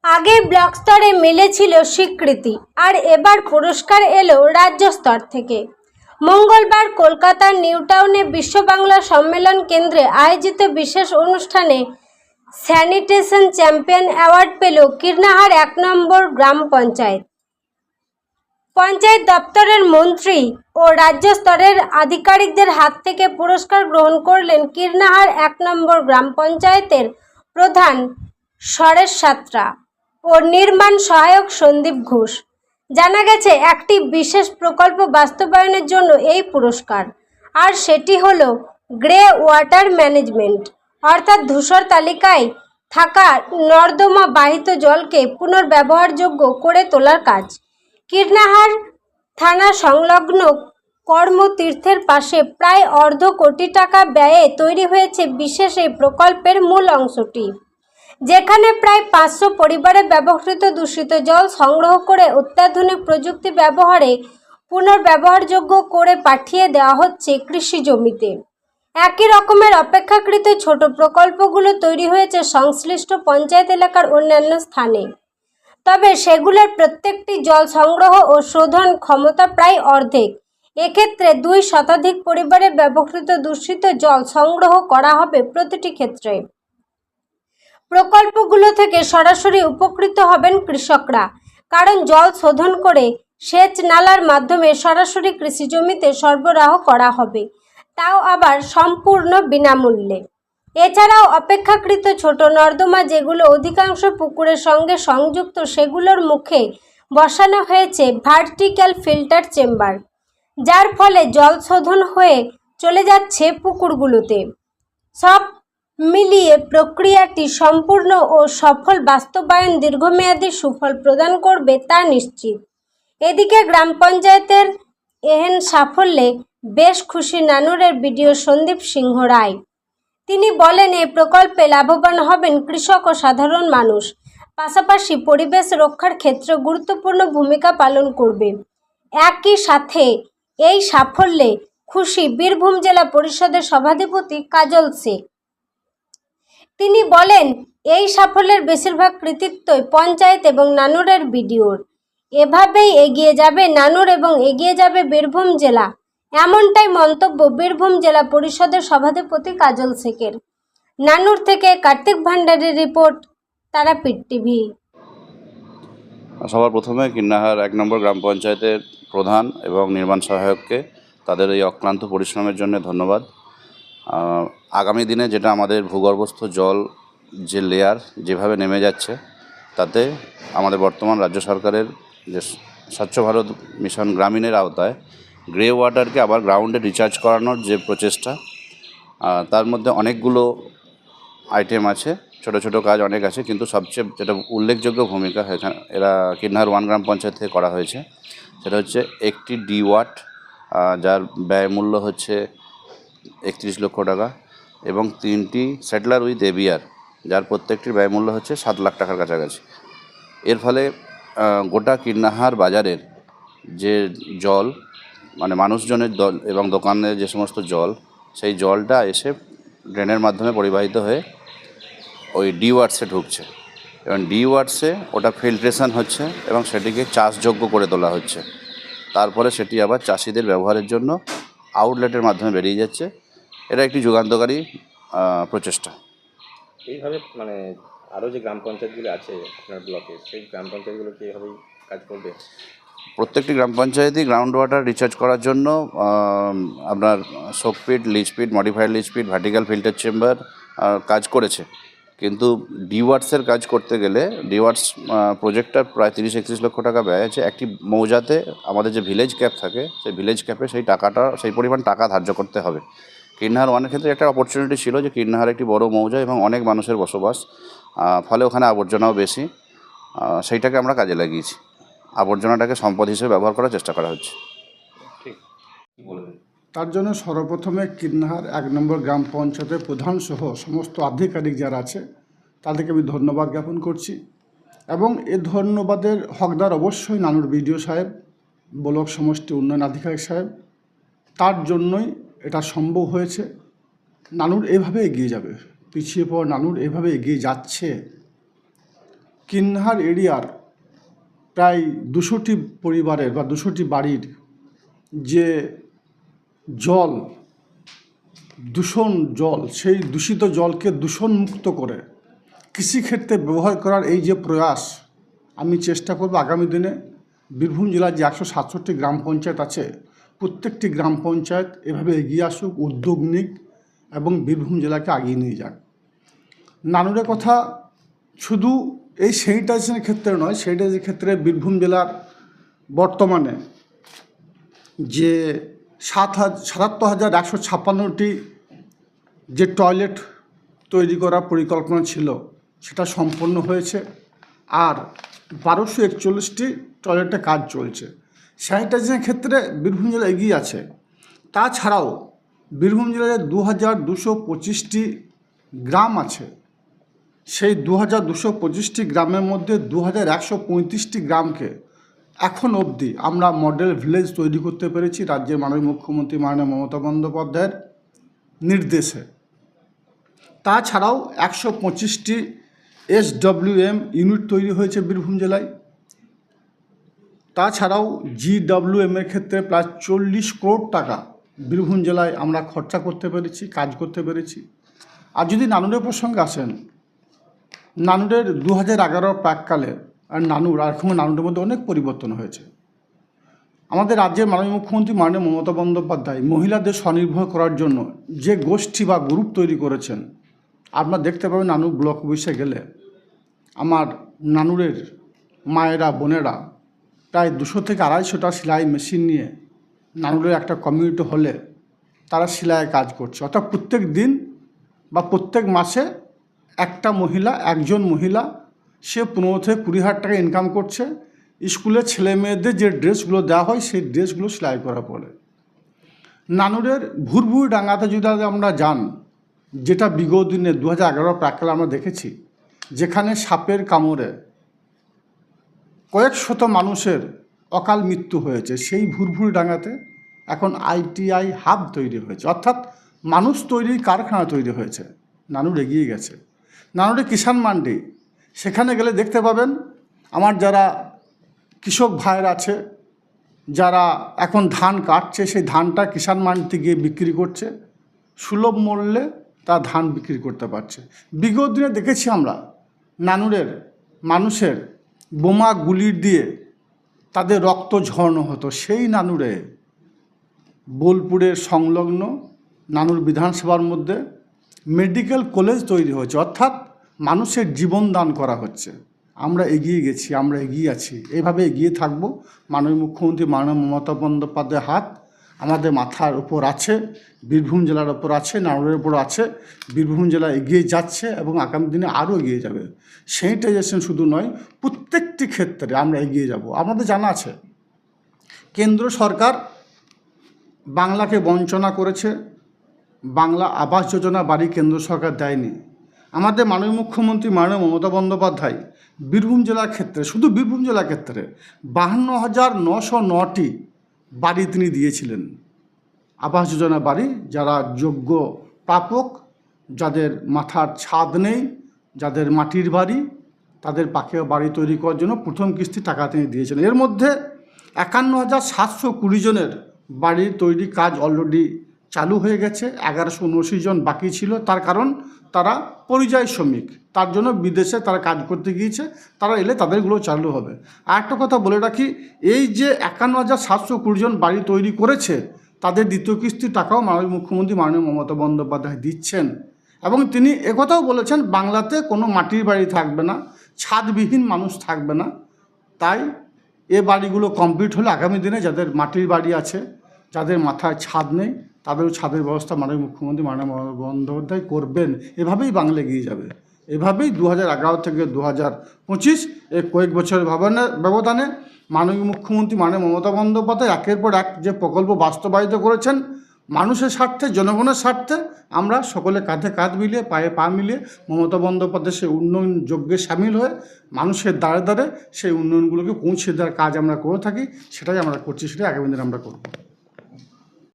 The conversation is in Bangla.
আগে ব্লক স্তরে মিলেছিল স্বীকৃতি, আর এবার পুরস্কার এলো রাজ্য স্তর থেকে। মঙ্গলবার কলকাতার নিউ টাউনে বিশ্ব বাংলা সম্মেলন কেন্দ্রে আয়োজিত বিশেষ অনুষ্ঠানে স্যানিটেশন চ্যাম্পিয়ন অ্যাওয়ার্ড পেল কীর্ণাহার ১ নম্বর গ্রাম পঞ্চায়েত। পঞ্চায়েত দপ্তরের মন্ত্রী ও রাজ্য স্তরের আধিকারিকদের হাত থেকে পুরস্কার গ্রহণ করলেন কীর্ণাহার ১ নম্বর গ্রাম পঞ্চায়েতের প্রধান সরেশ সাঁতরা ও নির্মাণ সহায়ক সন্দীপ ঘোষ। জানা গেছে, একটি বিশেষ প্রকল্প বাস্তবায়নের জন্য এই পুরস্কার, আর সেটি হলো গ্রে ওয়াটার ম্যানেজমেন্ট, অর্থাৎ ধূসর তালিকায় থাকা নর্দমা বাহিত জলকে পুনর্ব্যবহারযোগ্য করে তোলার কাজ। কীর্ণাহার থানা সংলগ্ন কর্মতীর্থের পাশে প্রায় অর্ধ কোটি টাকা ব্যয়ে তৈরি হয়েছে বিশেষ এই প্রকল্পের মূল অংশটি, যেখানে প্রায় ৫০০ পরিবারে ব্যবহৃত দূষিত জল সংগ্রহ করে অত্যাধুনিক প্রযুক্তি ব্যবহারে পুনর্ব্যবহারযোগ্য করে পাঠিয়ে দেওয়া হচ্ছে কৃষি জমিতে। একই রকমের অপেক্ষাকৃত ছোট প্রকল্পগুলো তৈরি হয়েছে সংশ্লিষ্ট পঞ্চায়েত এলাকার অন্যান্য স্থানে, তবে সেগুলোর প্রত্যেকটি জল সংগ্রহ ও শোধন ক্ষমতা প্রায় অর্ধেক। এক্ষেত্রে ২ শতাধিক পরিবারে ব্যবহৃত দূষিত জল সংগ্রহ করা হবে প্রতিটি ক্ষেত্রে। প্রকল্পগুলো থেকে সরাসরি উপকৃত হবেন কৃষকরা, কারণ জল শোধন করে সেচ নালার মাধ্যমে সরাসরি কৃষি জমিতে সরবরাহ করা হবে, তাও আবার সম্পূর্ণ বিনামূল্যে। এছাড়াও অপেক্ষাকৃত ছোট নর্দমা, যেগুলো অধিকাংশ পুকুরের সঙ্গে সংযুক্ত, সেগুলোর মুখে বসানো হয়েছে ভার্টিক্যাল ফিল্টার চেম্বার, যার ফলে জল শোধন হয়ে চলে যাচ্ছে পুকুরগুলোতে। সব মিলিয়ে প্রক্রিয়াটি সম্পূর্ণ ও সফল বাস্তবায়ন দীর্ঘমেয়াদী সুফল প্রদান করবে তা নিশ্চিত। এদিকে গ্রাম পঞ্চায়েতের এহেন সাফল্যে বেশ খুশি নানুরের বিডিও সন্দীপ সিংহ রায়। তিনি বলেন, এই প্রকল্পে লাভবান হবেন কৃষক ও সাধারণ মানুষ, পাশাপাশি পরিবেশ রক্ষার ক্ষেত্রে গুরুত্বপূর্ণ ভূমিকা পালন করবে। একই সাথে এই সাফল্যে খুশি বীরভূম জেলা পরিষদের সভাধিপতি কাজল শেখ। তিনি বলেন, এই সাফল্যের বেশিরভাগ কৃতিত্বই পঞ্চায়েত এবং নানুরের বিডিওর। এভাবেই এগিয়ে যাবে নানুর এবং এগিয়ে যাবে বীরভূম জেলা, এমনটাই মন্তব্য বীরভূম জেলা পরিষদের সভাধিপতি কাজল শেখের। নানুর থেকে কার্তিক ভান্ডারীর রিপোর্ট, তারাপীঠ টিভি। সবার প্রথমে কীর্ণাহার ১ নম্বর গ্রাম পঞ্চায়েতের প্রধান এবং নির্মাণ সহায়ককে তাদের এই অক্লান্ত পরিশ্রমের জন্য ধন্যবাদ। আগামী দিনে যেটা আমাদের ভূগর্ভস্থ জল যে লেয়ার যেভাবে নেমে যাচ্ছে, তাতে আমাদের বর্তমান রাজ্য সরকারের যে স্বচ্ছ ভারত মিশন গ্রামীণের আওতায় গ্রে ওয়াটারকে আবার গ্রাউন্ডে রিচার্জ করানোর যে প্রচেষ্টা, তার মধ্যে অনেকগুলো আইটেম আছে, ছোট ছোট কাজ অনেক আছে, কিন্তু সবচেয়ে যেটা উল্লেখযোগ্য ভূমিকা এরা কীর্ণাহার 1 গ্রাম পঞ্চায়েত থেকে করা হয়েছে, সেটা হচ্ছে একটি ডিওয়াট, যার ব্যয় মূল্য হচ্ছে ৩১ লক্ষ টাকা, এবং 3টি সেটলার উইথ এবিআর, যার প্রত্যেকটির ব্যয় মূল্য হচ্ছে 7 লাখ টাকার কাছাকাছি। এর ফলে গোটা কীর্ণাহার বাজারের যে জল, মানে মানুষজনের জল এবং দোকানের যে সমস্ত জল, সেই জলটা এসে ড্রেনের মাধ্যমে পরিবাহিত হয়ে ওই ডিওয়ার্সে ঢুকছে, এবং ডিওয়ার্সে ওটা ফিল্ট্রেশন হচ্ছে এবং সেটিকে চাষযোগ্য করে তোলা হচ্ছে। তারপরে সেটি আবার চাষিদের ব্যবহারের জন্য আউটলেটের মাধ্যমে বেরিয়ে যাচ্ছে। এটা একটি যুগান্তকারী প্রচেষ্টা। এইভাবে মানে আরও যে গ্রাম পঞ্চায়েতগুলো আছে আপনার ব্লকে, সেই গ্রাম পঞ্চায়েতগুলো কি এইভাবেই কাজ করবে? প্রত্যেকটি গ্রাম পঞ্চায়েতই গ্রাউন্ড ওয়াটার রিচার্জ করার জন্য আপনার soak pit, লিচপিট, modified লিচপিট, vertical filter chamber কাজ করেছে, কিন্তু ডিওয়ার্সের কাজ করতে গেলে ডিওয়ার্স প্রজেক্টটা প্রায় 30-31 লক্ষ টাকা ব্যয় আছে। একটি মৌজাতে আমাদের যে ভিলেজ ক্যাপ থাকে, সেই ভিলেজ ক্যাপে সেই পরিমাণ টাকা ধার্য করতে হবে। কীর্ণাহার 1-এর ক্ষেত্রে একটা অপরচুনিটি ছিল যে কীর্ণাহার একটি বড় মৌজা এবং অনেক মানুষের বসবাস, ফলে ওখানে আবর্জনাও বেশি, সেইটাকে আমরা কাজে লাগিয়েছি। আবর্জনাটাকে সম্পদ হিসেবে ব্যবহার করার চেষ্টা করা হচ্ছে। ঠিক বলবেন? তার জন্য সর্বপ্রথমে কীর্ণাহার 1 নম্বর গ্রাম পঞ্চায়েতের প্রধান সহ সমস্ত আধিকারিক যারা আছে তাদেরকে আমি ধন্যবাদ জ্ঞাপন করছি, এবং এ ধন্যবাদের হকদার অবশ্যই নানুর বিডিও সাহেব, ব্লক সমষ্টি উন্নয়ন আধিকারিক সাহেব। তার জন্যই এটা সম্ভব হয়েছে। নানুর এভাবে এগিয়ে যাবে, পিছিয়ে পড়া নানুর এভাবে এগিয়ে যাচ্ছে। কিন্নহার এরিয়ার প্রায় 200টি পরিবারের বা 200টি বাড়ির যে জল জল সেই দূষিত জলকে দূষণমুক্ত করে কৃষিক্ষেত্রে ব্যবহার করার এই যে প্রয়াস, আমি চেষ্টা করব আগামী দিনে বীরভূম জেলার যে 167টি গ্রাম পঞ্চায়েত আছে প্রত্যেকটি গ্রাম পঞ্চায়েত এভাবে এগিয়ে আসুক, উদ্যোগ নিক এবং বীরভূম জেলাকে আগিয়ে নিয়ে যাক। নানুরের কথা শুধু এই স্যানিটাইজেশনের ক্ষেত্রে নয়, স্যানিটাইজের ক্ষেত্রে বীরভূম জেলার বর্তমানে যে 77,156টি যে টয়লেট তৈরি করার পরিকল্পনা ছিল সেটা সম্পন্ন হয়েছে, আর 1241টি টয়লেটে কাজ চলছে। স্যানিটাইজেশনের ক্ষেত্রে বীরভূম জেলা এগিয়ে আছে। তাছাড়াও বীরভূম জেলায় 2225টি গ্রাম আছে, সেই 2225টি গ্রামের মধ্যে 2135টি গ্রামকে এখন অবধি আমরা মডেল ভিলেজ তৈরি করতে পেরেছি রাজ্যের মাননীয় মুখ্যমন্ত্রী মাননীয় মমতা বন্দ্যোপাধ্যায়ের নির্দেশে। তাছাড়াও 125টি SWM ইউনিট তৈরি হয়েছে বীরভূম জেলায়। তাছাড়াও GWM এর ক্ষেত্রে প্রায় 40 কোটি টাকা বীরভূম জেলায় আমরা খরচা করতে পেরেছি, কাজ করতে পেরেছি। আর যদি নানুরের প্রসঙ্গে আসেন, নানুরের 2011 প্রাককালে আর নানুর আর এখন নানুরের মধ্যে অনেক পরিবর্তন হয়েছে। আমাদের রাজ্যের মাননীয় মুখ্যমন্ত্রী মাননীয় মমতা বন্দ্যোপাধ্যায় মহিলাদের স্বনির্ভর করার জন্য যে গোষ্ঠী বা গ্রুপ তৈরি করেছেন, আপনারা দেখতে পাবেন নানুর ব্লক অফিসে গেলে আমার নানুরের মায়েরা বোনেরা প্রায় 200 থেকে 250টা সেলাই মেশিন নিয়ে নানুরের একটা কমিউনিটি হলে তারা সেলাইয়ের কাজ করছে। অর্থাৎ প্রত্যেক দিন বা প্রত্যেক মাসে একজন মহিলা সে 15 থেকে 20,000 টাকা ইনকাম করছে। স্কুলের ছেলে মেয়েদের যে ড্রেসগুলো দেওয়া হয় সেই ড্রেসগুলো সেলাই করা পড়ে। নানুরের ভুরভুরিডাঙ্গাতে যদি আমরা যান, যেটা বিগত দিনে 2011 প্রাককালে আমরা দেখেছি, যেখানে সাপের কামড়ে কয়েক শত মানুষের অকাল মৃত্যু হয়েছে, সেই ভুরভুরিডাঙ্গাতে এখন ITI হাব তৈরি হয়েছে, অর্থাৎ মানুষ তৈরির কারখানা তৈরি হয়েছে। নানুর এগিয়ে গেছে। নানুরে কিষাণ মান্ডি, সেখানে গেলে দেখতে পাবেন আমার যারা কৃষক ভাইয়ের আছে, যারা এখন ধান কাটছে, সেই ধানটা কিষাণ মান্ডিতে গিয়ে বিক্রি করছে, সুলভ মূল্যে তা ধান বিক্রি করতে পারছে। বিগত দিনে দেখেছি আমরা নানুরের মানুষের বোমা গুলির দিয়ে তাদের রক্ত ঝরানো হতো। সেই নানুরে বোলপুরের সংলগ্ন নানুর বিধানসভার মধ্যে মেডিকেল কলেজ তৈরি হয়েছে, অর্থাৎ মানুষের জীবন দান করা হচ্ছে। আমরা এগিয়ে গেছি, আমরা এগিয়ে আছি, এইভাবে এগিয়ে থাকবো। মাননীয় মুখ্যমন্ত্রী মাননীয় মমতা বন্দ্যোপাধ্যায়ের হাত আমাদের মাথার উপর আছে, বীরভূম জেলার উপর আছে, নানুরের উপর আছে। বীরভূম জেলা এগিয়ে যাচ্ছে এবং আগামী দিনে আরও এগিয়ে যাবে। স্যানিটাইজেশন শুধু নয়, প্রত্যেকটি ক্ষেত্রে আমরা এগিয়ে যাব। আমাদের জানা আছে কেন্দ্র সরকার বাংলাকে বঞ্চনা করেছে, বাংলা আবাস যোজনা বাড়ি কেন্দ্র সরকার দেয়নি। আমাদের মাননীয় মুখ্যমন্ত্রী মাননীয় মমতা বন্দ্যোপাধ্যায় বীরভূম জেলার ক্ষেত্রে, শুধু বীরভূম জেলার ক্ষেত্রে 52,909টি বাড়ি তিনি দিয়েছিলেন, আবাস যোজনা বাড়ি। যারা যোগ্য প্রাপক, যাদের মাথার ছাদ নেই, যাদের মাটির বাড়ি, তাদের পাকে বাড়ি তৈরি করার জন্য প্রথম কিস্তি টাকা তিনি দিয়েছেন। এর মধ্যে 51,720 জনের বাড়ির তৈরি কাজ অলরেডি চালু হয়ে গেছে, 1179 জন বাকি ছিল। তার কারণ তারা পরিযায়ী শ্রমিক, তার জন্য বিদেশে তারা কাজ করতে গিয়েছে, তারা এলে তাদেরগুলো চালু হবে। আর একটা কথা বলে রাখি, এই যে 51,720 জন বাড়ি তৈরি করেছে, তাদের দ্বিতীয় কিস্তির টাকাও মাননীয় মুখ্যমন্ত্রী মাননীয় মমতা বন্দ্যোপাধ্যায় দিচ্ছেন। এবং তিনি একথাও বলেছেন, বাংলাতে কোনো মাটির বাড়ি থাকবে না, ছাদবিহীন মানুষ থাকবে না। তাই এ বাড়িগুলো কমপ্লিট হলে আগামী দিনে যাদের মাটির বাড়ি আছে, যাদের মাথায় ছাদ নেই, তাদেরও ছাদের ব্যবস্থা মাননীয় মুখ্যমন্ত্রী মাননীয় মমতা বন্দ্যোপাধ্যায় করবেন। এভাবেই বাংলা এগিয়ে যাবে। এভাবেই 2011 থেকে 2025 এই কয়েক বছরের ব্যবধানে মাননীয় মুখ্যমন্ত্রী মাননীয় মমতা বন্দ্যোপাধ্যায় একের পর এক যে প্রকল্প বাস্তবায়িত করেছেন, মানুষের স্বার্থে, জনগণের স্বার্থে, আমরা সকলে কাঁধে কাঁধ মিলিয়ে, পায়ে পা মিলিয়ে মমতা বন্দ্যোপাধ্যায় সেই উন্নয়ন যজ্ঞে সামিল হয়ে মানুষের দ্বারে দ্বারে সেই উন্নয়নগুলোকে পৌঁছে দেওয়ার কাজ আমরা করে থাকি। সেটাই আমরা করছি, সেটাই আগামী দিনে আমরা করব।